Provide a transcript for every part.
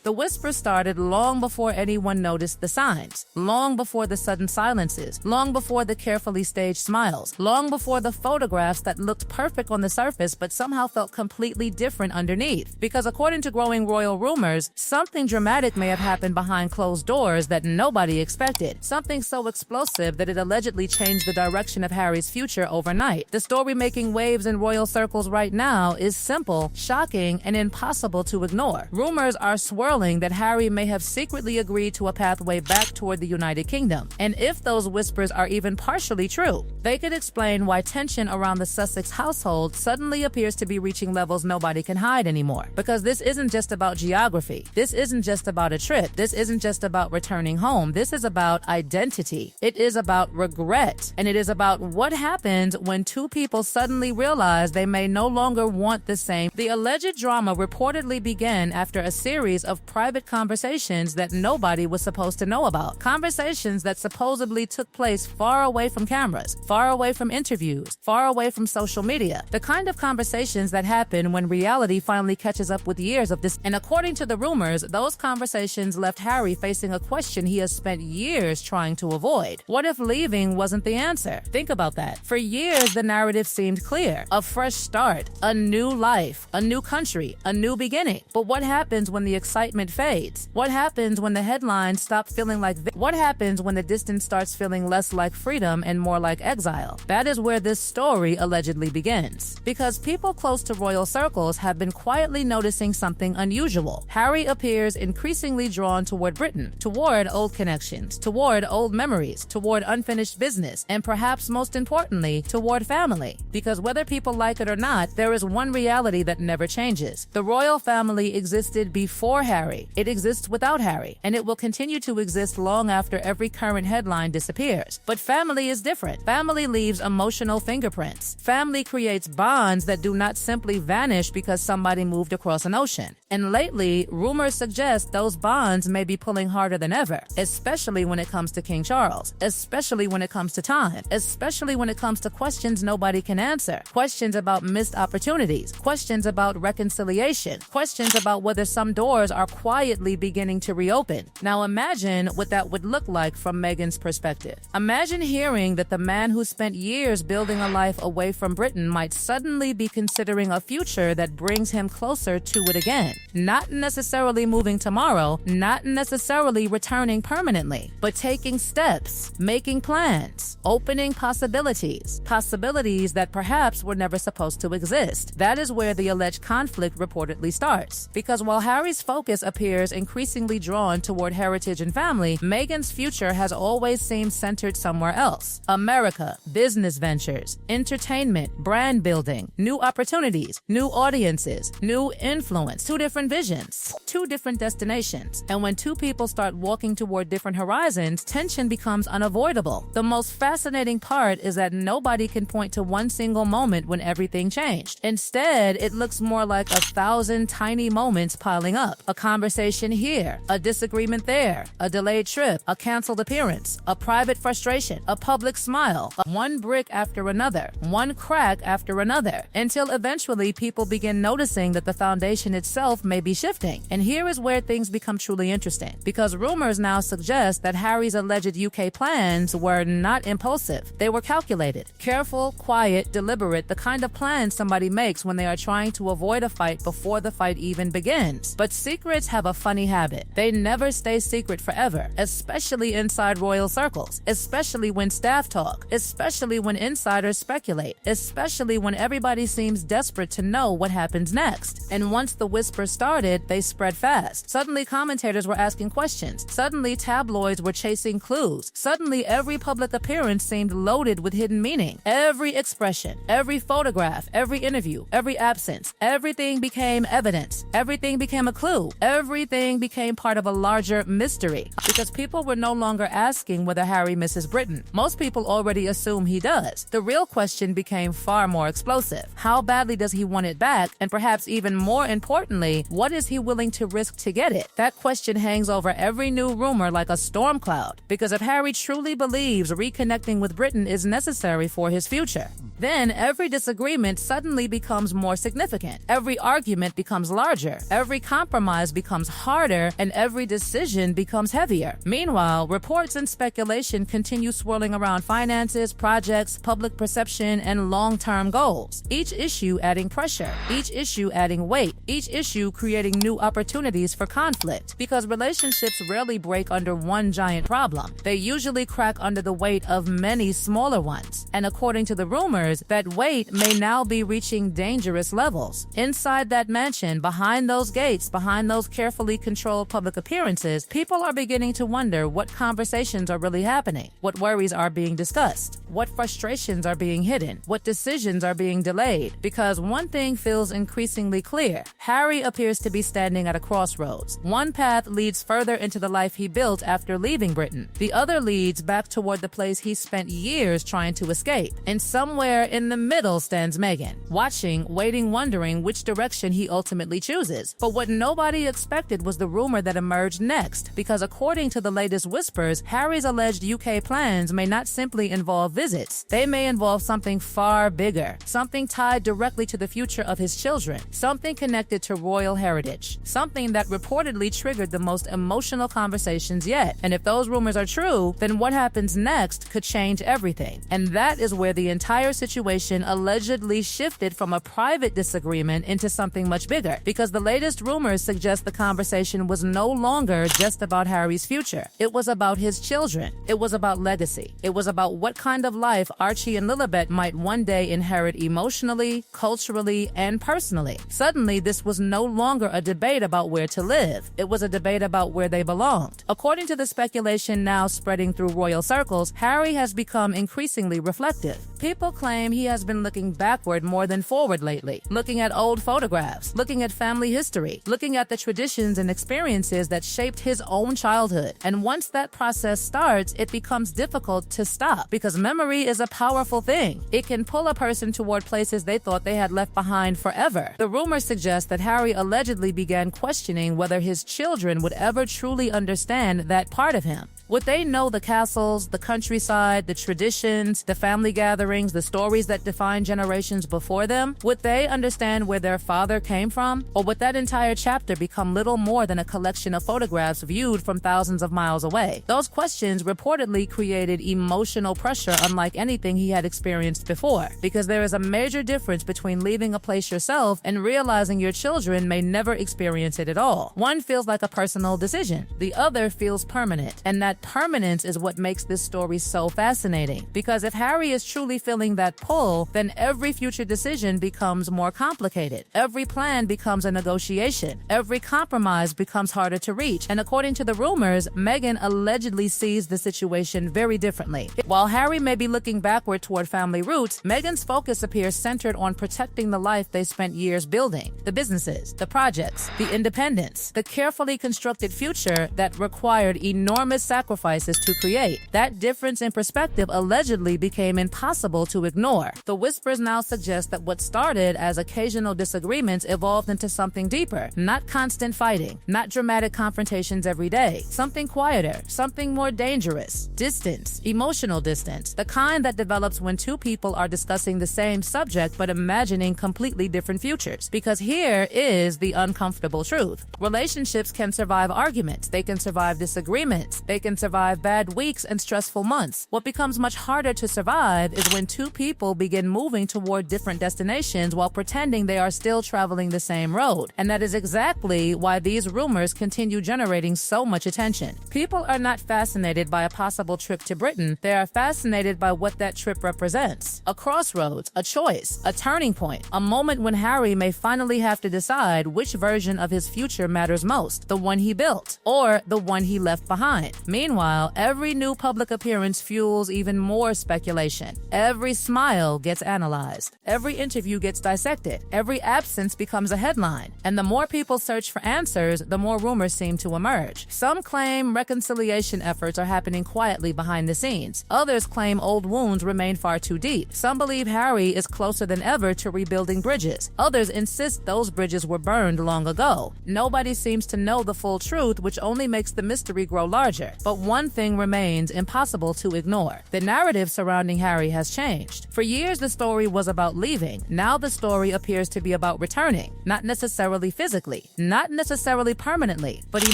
The whisper started long before anyone noticed the signs, long before the sudden silences, long before the carefully staged smiles, long before the photographs that looked perfect on the surface but somehow felt completely different underneath. Because according to growing royal rumors, something dramatic may have happened behind closed doors that nobody expected. Something so explosive that it allegedly changed the direction of Harry's future overnight. The story making waves in royal circles right now is simple, shocking, and impossible to ignore. Rumors are swirling that Harry may have secretly agreed to a pathway back toward the United Kingdom. And if those whispers are even partially true, they could explain why tension around the Sussex household suddenly appears to be reaching levels nobody can hide anymore. Because this isn't just about geography. This isn't just about a trip. This isn't just about returning home. This is about identity. It is about regret. And it is about what happens when two people suddenly realize they may no longer want the same. The alleged drama reportedly began after a series of private conversations that nobody was supposed to know about. Conversations that supposedly took place far away from cameras, far away from interviews, far away from social media. The kind of conversations that happen when reality finally catches up with years of this. And according to the rumors, those conversations left Harry facing a question he has spent years trying to avoid. What if leaving wasn't the answer? Think about that. For years, the narrative seemed clear. A fresh start, a new life, a new country, a new beginning. But what happens when the excitement fades? What happens when the headlines stop feeling like what happens when the distance starts feeling less like freedom and more like exile? That is where this story allegedly begins. Because people close to royal circles have been quietly noticing something unusual. Harry appears increasingly drawn toward Britain, toward old connections, toward old memories, toward unfinished business, and perhaps most importantly, toward family. Because whether people like it or not, there is one reality that never changes. The royal family existed before Harry. It exists without Harry, and it will continue to exist long after every current headline disappears. But family is different. Family leaves emotional fingerprints. Family creates bonds that do not simply vanish because somebody moved across an ocean. And lately, rumors suggest those bonds may be pulling harder than ever, especially when it comes to King Charles, especially when it comes to time, especially when it comes to questions nobody can answer, questions about missed opportunities, questions about reconciliation, questions about whether some doors are quietly beginning to reopen. Now imagine what that would look like from Meghan's perspective. Imagine hearing that the man who spent years building a life away from Britain might suddenly be considering a future that brings him closer to it again. Not necessarily moving tomorrow, not necessarily returning permanently, but taking steps, making plans, opening possibilities that perhaps were never supposed to exist. That is where the alleged conflict reportedly starts. Because while Harry's focus appears increasingly drawn toward heritage and family, Meghan's future has always seemed centered somewhere else. America, business ventures, entertainment, brand building, new opportunities, new audiences, new influence, two different visions, two different destinations. And when two people start walking toward different horizons, tension becomes unavoidable. The most fascinating part is that nobody can point to one single moment when everything changed. Instead, it looks more like 1,000 tiny moments piling up. A conversation here, a disagreement there, a delayed trip, a canceled appearance, a private frustration, a public smile, one brick after another, one crack after another, until eventually people begin noticing that the foundation itself may be shifting. And here is where things become truly interesting, because rumors now suggest that Harry's alleged UK plans were not impulsive. They were calculated, careful, quiet, deliberate, the kind of plan somebody makes when they are trying to avoid a fight before the fight even begins. But secrets have a funny habit. They never stay secret forever, especially inside royal circles, especially when staff talk, especially when insiders speculate, especially when everybody seems desperate to know what happens next. And once the whispers started, they spread fast. Suddenly commentators were asking questions. Suddenly tabloids were chasing clues. Suddenly every public appearance seemed loaded with hidden meaning. Every expression, every photograph, every interview, every absence, everything became evidence. Everything became a clue. Everything became part of a larger mystery. Because people were no longer asking whether Harry misses Britain. Most people already assume he does. The real question became far more explosive. How badly does he want it back? And perhaps even more importantly, what is he willing to risk to get it? That question hangs over every new rumor like a storm cloud. Because if Harry truly believes reconnecting with Britain is necessary for his future, then every disagreement suddenly becomes more significant. Every argument becomes larger. Every compromise becomes harder and every decision becomes heavier. Meanwhile, reports and speculation continue swirling around finances, projects, public perception, and long-term goals. Each issue adding pressure, each issue adding weight, each issue creating new opportunities for conflict. Because relationships rarely break under one giant problem. They usually crack under the weight of many smaller ones. And according to the rumors, that weight may now be reaching dangerous levels. Inside that mansion, behind those gates, behind those carefully controlled public appearances, people are beginning to wonder what conversations are really happening, what worries are being discussed, what frustrations are being hidden, what decisions are being delayed. Because one thing feels increasingly clear. Harry appears to be standing at a crossroads. One path leads further into the life he built after leaving Britain. The other leads back toward the place he spent years trying to escape. And somewhere in the middle stands Meghan, watching, waiting, wondering which direction he ultimately chooses. But what nobody expected was the rumor that emerged next, because according to the latest whispers, Harry's alleged UK plans may not simply involve visits. They may involve something far bigger, something tied directly to the future of his children, something connected to royal heritage, something that reportedly triggered the most emotional conversations yet. And if those rumors are true, then what happens next could change everything. And that is where the entire situation allegedly shifted from a private disagreement into something much bigger, because the latest rumors suggest the conversation was no longer just about Harry's future. It was about his children. It was about legacy. It was about what kind of life Archie and Lilibet might one day inherit emotionally, culturally, and personally. Suddenly, this was no longer a debate about where to live. It was a debate about where they belonged. According to the speculation now spreading through royal circles, Harry has become increasingly reflective. People claim he has been looking backward more than forward lately, looking at old photographs, looking at family history, looking at the traditions and experiences that shaped his own childhood. And once that process starts, it becomes difficult to stop, because memory is a powerful thing. It can pull a person toward places they thought they had left behind forever. The rumors suggest that Harry allegedly began questioning whether his children would ever truly understand that part of him. Would they know the castles, the countryside, the traditions, the family gatherings, the stories that defined generations before them? Would they understand where their father came from? Or would that entire chapter become little more than a collection of photographs viewed from thousands of miles away? Those questions reportedly created emotional pressure unlike anything he had experienced before, because there is a major difference between leaving a place yourself and realizing your children may never experience it at all. One feels like a personal decision. The other feels permanent. And that permanence is what makes this story so fascinating. Because if Harry is truly feeling that pull, then every future decision becomes more complicated. Every plan becomes a negotiation. Every compromise becomes harder to reach. And according to the rumors, Meghan allegedly sees the situation very differently. While Harry may be looking backward toward family roots, Meghan's focus appears centered on protecting the life they spent years building. The businesses, the projects, the independence, the carefully constructed future that required enormous sacrifices to create. That difference in perspective allegedly became impossible to ignore. The whispers now suggest that what started as occasional disagreements evolved into something deeper. Not constant fighting, not dramatic confrontations every day. Something quieter, something more dangerous. Distance, emotional distance. The kind that develops when two people are discussing the same subject but imagining completely different futures. Because here is the uncomfortable truth. Relationships can survive arguments. They can survive disagreements. They can survive bad weeks and stressful months. What becomes much harder to survive is when two people begin moving toward different destinations while pretending they are still traveling the same road. And that is exactly why these rumors continue generating so much attention. People are not fascinated by a possible trip to Britain. They are fascinated by what that trip represents. A crossroads, a choice, a turning point, a moment when Harry may finally have to decide which version of his future matters most, the one he built or the one he left behind. Meanwhile, every new public appearance fuels even more speculation. Every smile gets analyzed. Every interview gets dissected. Every absence becomes a headline. And the more people search for answers, the more rumors seem to emerge. Some claim reconciliation efforts are happening quietly behind the scenes. Others claim old wounds remain far too deep. Some believe Harry is closer than ever to rebuilding bridges. Others insist those bridges were burned long ago. Nobody seems to know the full truth, which only makes the mystery grow larger. But one thing remains impossible to ignore. The narrative surrounding Harry has changed. For years, the story was about leaving. Now the story appears to be about returning. Not necessarily physically, not not necessarily permanently, but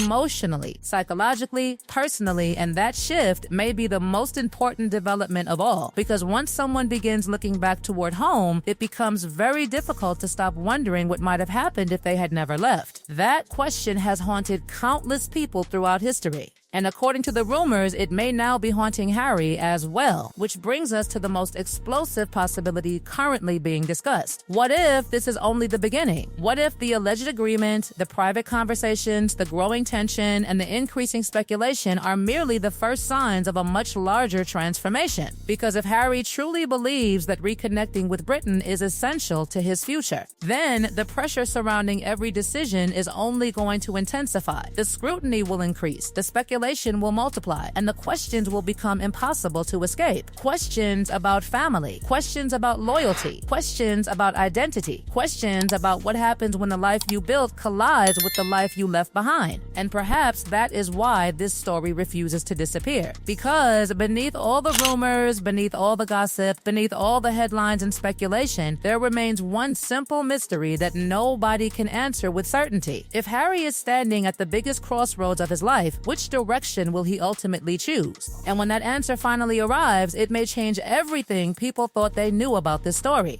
emotionally, psychologically, personally, and that shift may be the most important development of all, because once someone begins looking back toward home, it becomes very difficult to stop wondering what might have happened if they had never left. That question has haunted countless people throughout history. And according to the rumors, it may now be haunting Harry as well, which brings us to the most explosive possibility currently being discussed. What if this is only the beginning? What if the alleged agreement, the private conversations, the growing tension, and the increasing speculation are merely the first signs of a much larger transformation? Because if Harry truly believes that reconnecting with Britain is essential to his future, then the pressure surrounding every decision is only going to intensify. The scrutiny will increase, the speculation will multiply, and the questions will become impossible to escape. Questions about family, questions about loyalty, questions about identity, questions about what happens when the life you built collides with the life you left behind. And perhaps that is why this story refuses to disappear. Because beneath all the rumors, beneath all the gossip, beneath all the headlines and speculation, there remains one simple mystery that nobody can answer with certainty. If Harry is standing at the biggest crossroads of his life, which direction will he ultimately choose? And when that answer finally arrives, it may change everything people thought they knew about this story.